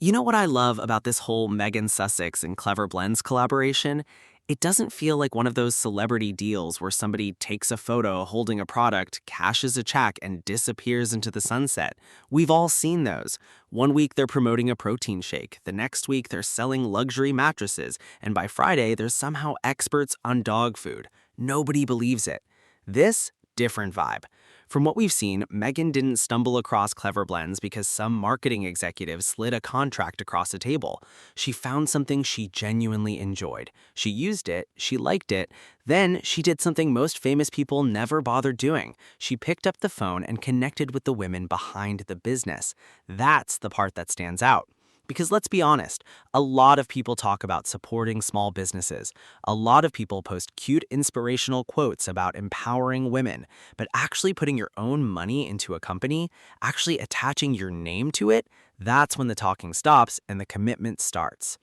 You know what I love about this whole Meghan Sussex and Clever Blends collaboration? It doesn't feel like one of those celebrity deals where somebody takes a photo holding a product, cashes a check, and disappears into the sunset. We've all seen those. One week they're promoting a protein shake, the next week they're selling luxury mattresses, and by Friday they're somehow experts on dog food. Nobody believes it. This, different vibe. From what we've seen, Meghan didn't stumble across Clever Blends because some marketing executive slid a contract across a table. She found something she genuinely enjoyed. She used it, she liked it, then she did something most famous people never bothered doing. She picked up the phone and connected with the women behind the business. That's the part that stands out. Because let's be honest, a lot of people talk about supporting small businesses. A lot of people post cute inspirational quotes about empowering women, but actually putting your own money into a company, actually attaching your name to it, that's when the talking stops and the commitment starts.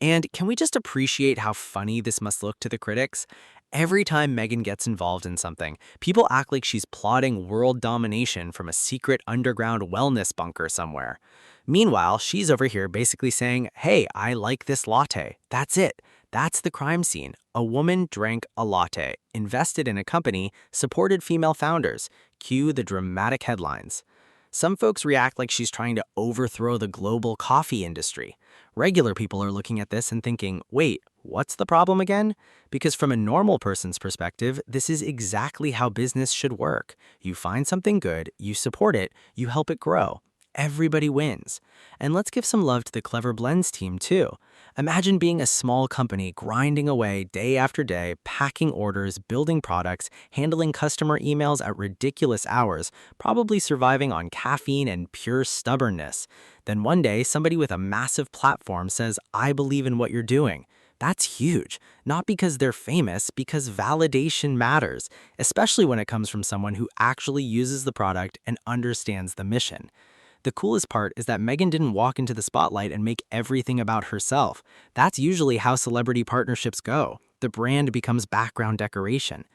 And can we just appreciate how funny this must look to the critics? Every time Meghan gets involved in something, people act like she's plotting world domination from a secret underground wellness bunker somewhere. Meanwhile, she's over here basically saying, hey, I like this latte. That's it. That's the crime scene. A woman drank a latte, invested in a company, supported female founders. Cue the dramatic headlines. Some folks react like she's trying to overthrow the global coffee industry. Regular people are looking at this and thinking, wait, what's the problem again? Because from a normal person's perspective, this is exactly how business should work. You find something good, you support it, you help it grow. Everybody wins. And let's give some love to the Clever Blends team too. Imagine being a small company grinding away day after day, packing orders, building products, handling customer emails at ridiculous hours, probably surviving on caffeine and pure stubbornness. Then one day, somebody with a massive platform says, I believe in what you're doing. That's huge. Not because they're famous, because validation matters, especially when it comes from someone who actually uses the product and understands the mission. The coolest part is that Meghan didn't walk into the spotlight and make everything about herself. That's usually how celebrity partnerships go. The brand becomes background decoration.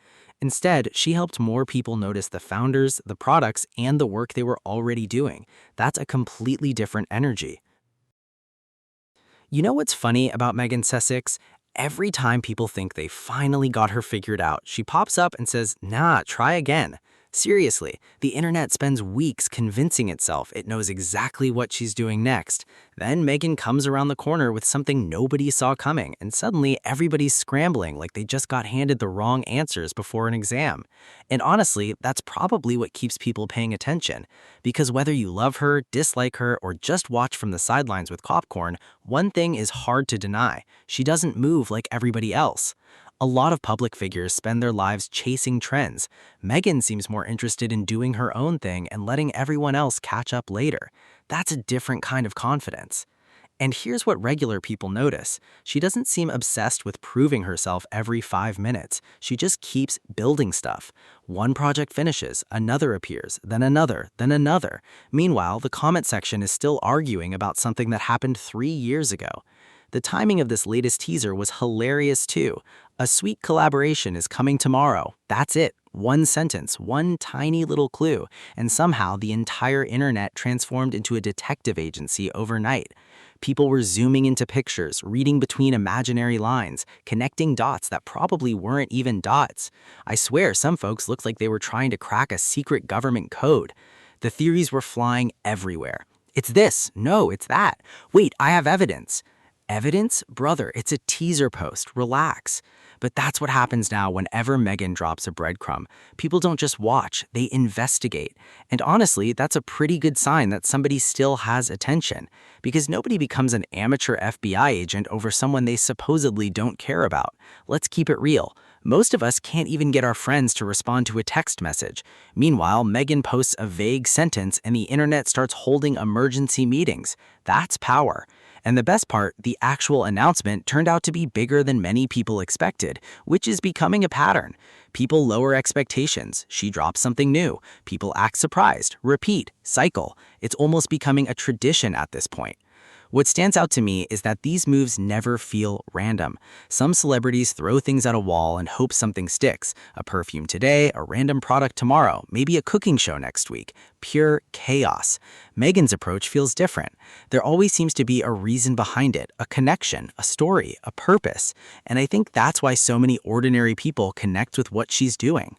Instead, she helped more people notice the founders, the products, and the work they were already doing. That's a completely different energy. You know what's funny about Meghan Sussex? Every time people think they finally got her figured out, she pops up and says, nah, try again. Seriously, the internet spends weeks convincing itself it knows exactly what she's doing next. Then Meghan comes around the corner with something nobody saw coming, and suddenly everybody's scrambling like they just got handed the wrong answers before an exam. And honestly, that's probably what keeps people paying attention. Because whether you love her, dislike her, or just watch from the sidelines with popcorn, one thing is hard to deny. She doesn't move like everybody else. A lot of public figures spend their lives chasing trends. Meghan seems more interested in doing her own thing and letting everyone else catch up later. That's a different kind of confidence. And here's what regular people notice. She doesn't seem obsessed with proving herself every 5 minutes. She just keeps building stuff. One project finishes, another appears, then another, then another. Meanwhile, the comment section is still arguing about something that happened 3 years ago. The timing of this latest teaser was hilarious too. A sweet collaboration is coming tomorrow. That's it. One sentence, one tiny little clue, and somehow the entire internet transformed into a detective agency overnight. People were zooming into pictures, reading between imaginary lines, connecting dots that probably weren't even dots. I swear some folks looked like they were trying to crack a secret government code. The theories were flying everywhere. It's this. No, it's that. Wait, I have evidence. Evidence? Brother, it's a teaser post. Relax. But that's what happens now whenever Meghan drops a breadcrumb. People don't just watch, they investigate. And honestly, that's a pretty good sign that somebody still has attention. Because nobody becomes an amateur FBI agent over someone they supposedly don't care about. Let's keep it real. Most of us can't even get our friends to respond to a text message. Meanwhile, Meghan posts a vague sentence and the internet starts holding emergency meetings. That's power. And the best part, the actual announcement turned out to be bigger than many people expected, which is becoming a pattern. People lower expectations. She drops something new. People act surprised, repeat, cycle. It's almost becoming a tradition at this point. What stands out to me is that these moves never feel random. Some celebrities throw things at a wall and hope something sticks. A perfume today, a random product tomorrow, maybe a cooking show next week. Pure chaos. Meghan's approach feels different. There always seems to be a reason behind it, a connection, a story, a purpose. And I think that's why so many ordinary people connect with what she's doing.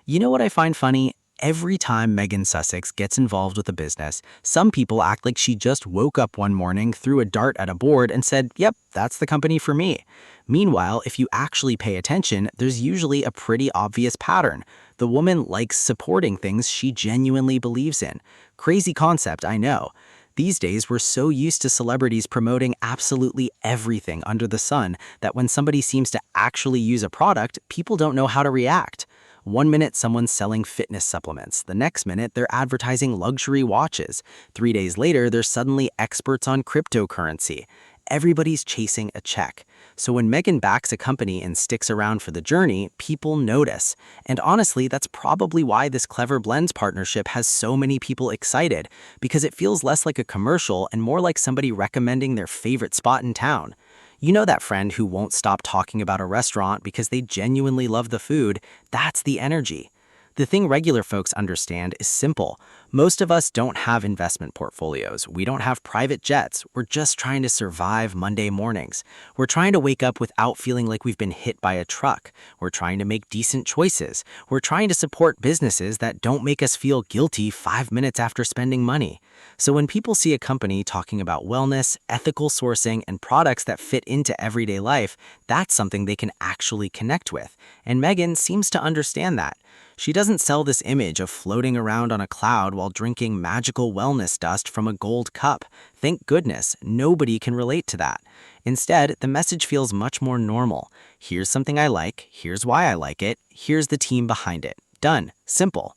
You know what I find funny? Every time Meghan Sussex gets involved with a business, some people act like she just woke up one morning, threw a dart at a board, and said, "Yep, that's the company for me." Meanwhile, if you actually pay attention, there's usually a pretty obvious pattern. The woman likes supporting things she genuinely believes in. Crazy concept, I know. These days, we're so used to celebrities promoting absolutely everything under the sun that when somebody seems to actually use a product, people don't know how to react. One minute someone's selling fitness supplements, the next minute they're advertising luxury watches. 3 days later, they're suddenly experts on cryptocurrency. Everybody's chasing a check. So when Meghan backs a company and sticks around for the journey, people notice. And honestly, that's probably why this Clever Blends partnership has so many people excited, because it feels less like a commercial and more like somebody recommending their favorite spot in town. You know that friend who won't stop talking about a restaurant because they genuinely love the food? That's the energy. The thing regular folks understand is simple. Most of us don't have investment portfolios. We don't have private jets. We're just trying to survive Monday mornings. We're trying to wake up without feeling like we've been hit by a truck. We're trying to make decent choices. We're trying to support businesses that don't make us feel guilty 5 minutes after spending money. So when people see a company talking about wellness, ethical sourcing, and products that fit into everyday life, that's something they can actually connect with. And Meghan seems to understand that. She doesn't sell this image of floating around on a cloud while drinking magical wellness dust from a gold cup. Thank goodness, nobody can relate to that. Instead, the message feels much more normal. Here's something I like, here's why I like it, here's the team behind it. Done. Simple.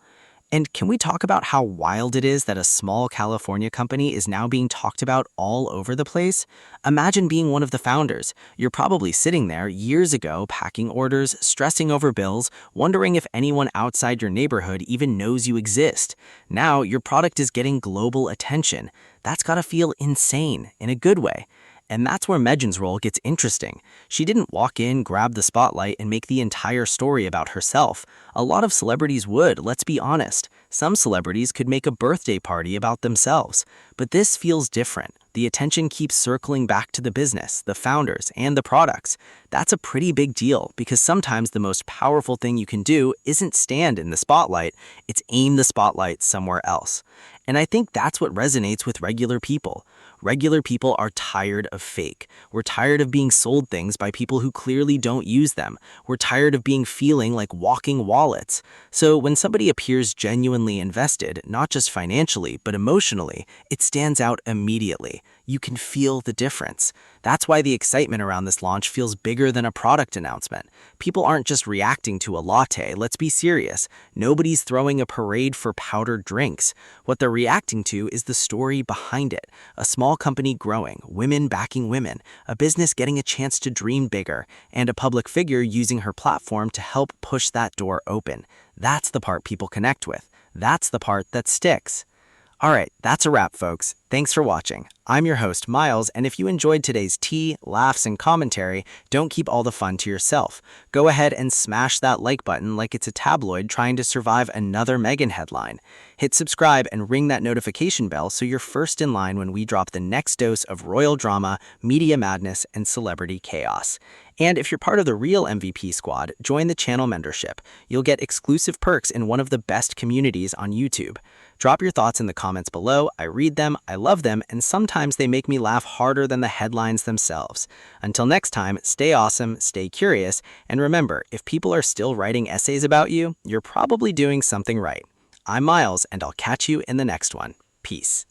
And can we talk about how wild it is that a small California company is now being talked about all over the place? Imagine being one of the founders. You're probably sitting there years ago, packing orders, stressing over bills, wondering if anyone outside your neighborhood even knows you exist. Now, your product is getting global attention. That's gotta feel insane, in a good way. And that's where Meghan's role gets interesting. She didn't walk in, grab the spotlight, and make the entire story about herself. A lot of celebrities would, let's be honest. Some celebrities could make a birthday party about themselves. But this feels different. The attention keeps circling back to the business, the founders, and the products. That's a pretty big deal because sometimes the most powerful thing you can do isn't stand in the spotlight, it's aim the spotlight somewhere else. And I think that's what resonates with regular people. Regular people are tired of fake. We're tired of being sold things by people who clearly don't use them. We're tired of feeling like walking wallets. So when somebody appears genuinely invested, not just financially, but emotionally, it stands out immediately. You can feel the difference. That's why the excitement around this launch feels bigger than a product announcement. People aren't just reacting to a latte, let's be serious. Nobody's throwing a parade for powdered drinks. What they're reacting to is the story behind it. A small company growing, women backing women, a business getting a chance to dream bigger, and a public figure using her platform to help push that door open. That's the part people connect with. That's the part that sticks. All right, that's a wrap, folks. Thanks for watching. I'm your host, Miles, and if you enjoyed today's tea, laughs, and commentary, don't keep all the fun to yourself. Go ahead and smash that like button like it's a tabloid trying to survive another Meghan headline. Hit subscribe and ring that notification bell so you're first in line when we drop the next dose of royal drama, media madness, and celebrity chaos. And if you're part of the real MVP squad, join the channel membership. You'll get exclusive perks in one of the best communities on YouTube. Drop your thoughts in the comments below. I read them, I love them, and sometimes they make me laugh harder than the headlines themselves. Until next time, stay awesome, stay curious, and remember, if people are still writing essays about you, you're probably doing something right. I'm Miles, and I'll catch you in the next one. Peace.